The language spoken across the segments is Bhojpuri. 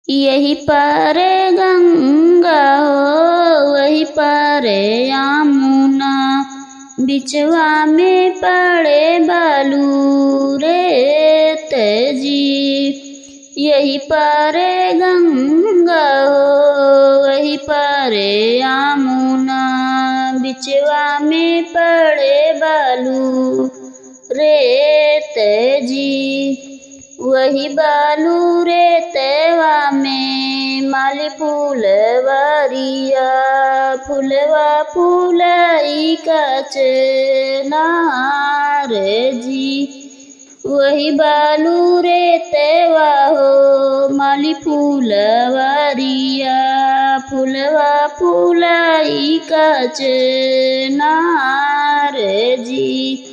यही पारे गंगा हो वही पारे यमुना, बिचवा में पड़े बालू रेत जी। यही पारे गंगा हो वही पारे यमुना, बिचवा में पड़े बालू रेत जी। वही बालू रेतवा में माली फूलवरिया, फूलवा फूलाई का चनार जी। वही बालू रेतवा हो माली फूलवरिया, फूलवा फूलाई का चनार जी।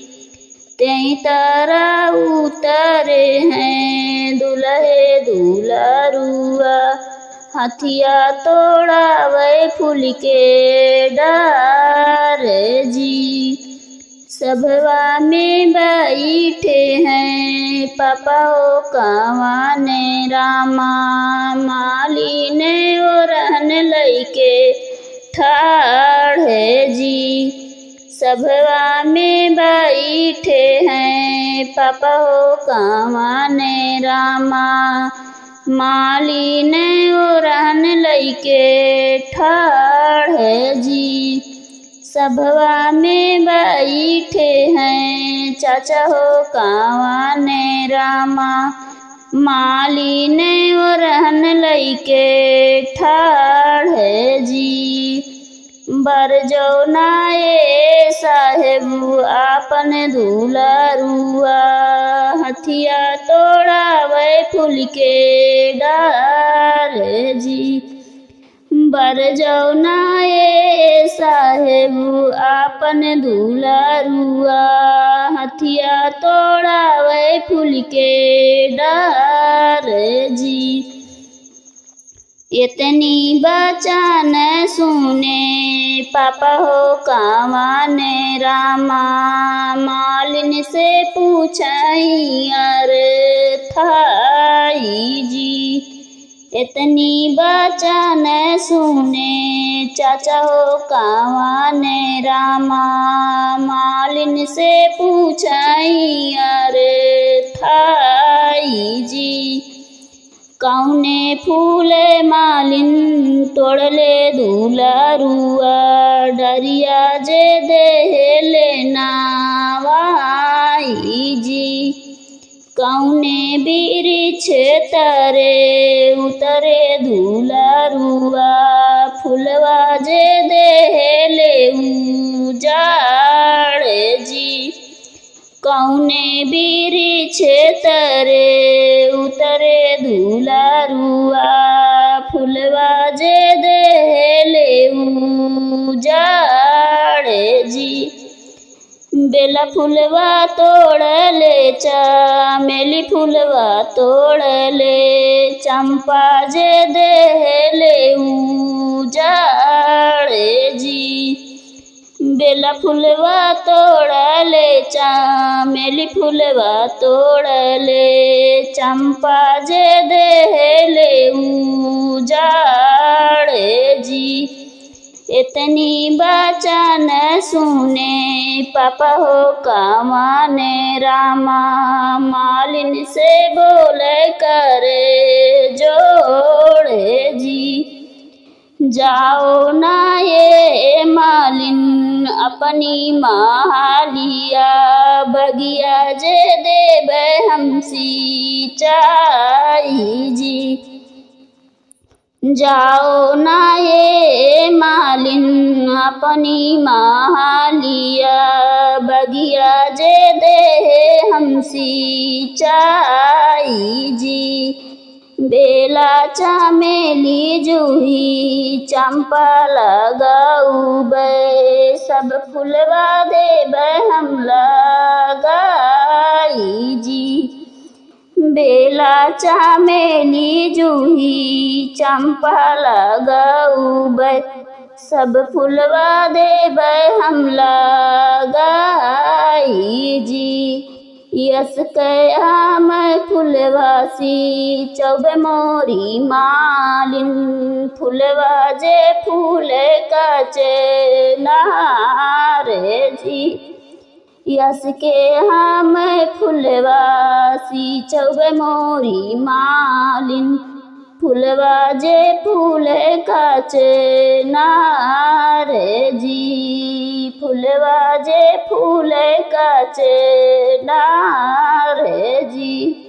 तेई तारा उतरे हैं दुल्हे दुल्हरुआ, हथिया तोड़ा वै फूल के डार जी। सभवा में बैठे हैं पापा हो कावाने रामा, माली ने वो रहन लइके ठाड़ है जी। सभवा में बैठे हैं पापा हो कावाने रामा, माली ने वो रहन लइके ठाड़ है जी। सभवा में बैठे हैं चाचा हो कावाने रामा, माली ने वो रहन लइके ठाड़ है जी। बरजौनाए साहेब आपन दुल्हरुआ, हथिया तोड़ा वै फूल के डार जी। बरजौनाए साहेब आपन दुल्हरुआ, हथिया तोड़ा वै फूल के डार जी। इतनी बचान सुने पापा हो कावाने रामा, मालिन से पूछाई अर्थाई जी। इतनी बचान सुने चाचा हो कावाने रामा, मालिन से पूछाई अर्थाई जी। कौने फूले मालिन तोड़ले दुल्हरुआ, डरिया जे देहले नावाई जी। कौने बिरिछ तरे उतरे दुल्हरुआ, फूलवा जे देहले उजाड़ जी। कौने बिरिछ तरे उतरे दुल्हरुआ, फूलवा जे देहले उजाड़ जी। बेला फूलवा तोड़ले चमेली फूलवा तोड़ले, चंपा जे देहले उजाड़ जी। बेला फूलवा तोड़ले चमेली फूलवा तोड़ले, चंपा जे देहले उजाड़ जी। इतनी बचान सुने पापा हो कावाने रामा, मालिन से बोले करे जोड़े जी। जाओ ना ये मालिन अपनी मालिया, बगिया जे देबे हम सिंचाई जी। जाओ ना ये मालिन अपनी मालिया, बगिया जे दे हम सिंचाई जी। बेला चमेली जूही चंपा लगाऊबे, सब फूलवा देबे हम लगाई जी। बेला चमेली जूही चंपा लगाऊबे, सब फूलवा देबे हम लगाई जी। यस कयाम फुलवासी चौबे मोरी मालिन फुलवा जे फूल काचे नारे जी यस के हम फुलवासी चौबे मोरी मालिन फुलवा जे फूल काचे नारे जी फुलवा जे फूल काचे नारे जी।